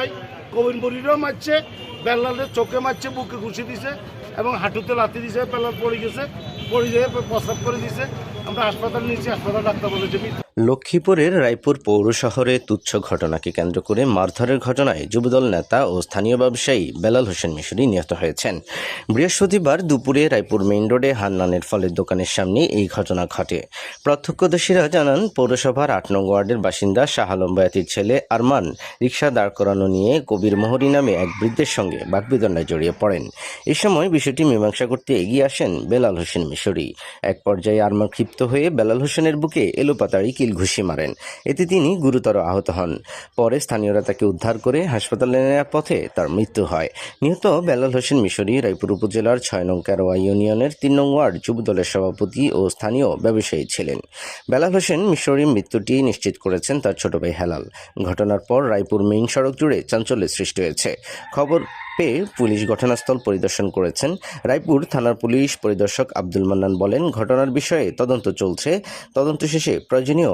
চাই। কবিন বড়িরও মারছে, বেল্লালের চোখে মারছে, বুকে ঘুষি দিছে এবং হাঁটুতে লাথি দিছে। বেল্লাল পড়ে গেছে, পড়ে যেয়ে প্রস্রাব করে দিছে। আমরা হাসপাতাল নিয়েছি, হাসপাতাল ডাক্তার বলেছে মৃত। লক্ষ্মীপুরের রায়পুর পৌর শহরে তুচ্ছ ঘটনাকে কেন্দ্র করে মারধরের ঘটনায় যুবদল নেতা ও স্থানীয় ব্যবসায়ী বেলাল হোসেন মিশরি নিহত হয়েছেন। বৃহস্পতিবার দুপুরে রায়পুর মেইন রোডে হান্নানের ফলের দোকানের সামনে এই ঘটনা ঘটে। প্রত্যক্ষদর্শীরা জানান, পৌরসভার ৮ নং ওয়ার্ডের বাসিন্দা শাহ আলম বয়াতির ছেলে আরমান রিকশা দাঁড় করানো নিয়ে কবির মোহরি নামে এক বৃদ্ধের সঙ্গে বাগবিতণ্ডায় জড়িয়ে পড়েন। এ সময় বিষয়টি মীমাংসা করতে এগিয়ে আসেন বেলাল হোসেন মিশরি। এক পর্যায়ে আরমান ক্ষিপ্ত হয়ে বেলাল হোসেনের বুকে এলোপাতাড়ি ঘুষি মারেন। এতে তিনি গুরুতর আহত হন। পরে স্থানীয়রা তাকে উদ্ধার করে হাসপাতালে নেওয়ার পথে তার মৃত্যু হয়। নিহত বেলাল হোসেন মিশরি রায়পুর উপজেলার ৬ নং কেরোয়া ইউনিয়নের ৩ নং ওয়ার্ড যুবদলের সভাপতি ও স্থানীয় ব্যবসায়ী ছিলেন। বেলাল হোসেন মিশরির মৃত্যুটি নিশ্চিত করেছেন তার ছোট ভাই হেলাল। ঘটনার পর রায়পুর মেইন সড়ক জুড়ে চাঞ্চল্যের সৃষ্টি হয়েছে। খবর পেয়ে পুলিশ ঘটনাস্থল পরিদর্শন করেছেন। রায়পুর থানার পুলিশ পরিদর্শক আব্দুল মান্নান বলেন, ঘটনার বিষয়ে তদন্ত চলছে। তদন্ত শেষে প্রয়োজনীয়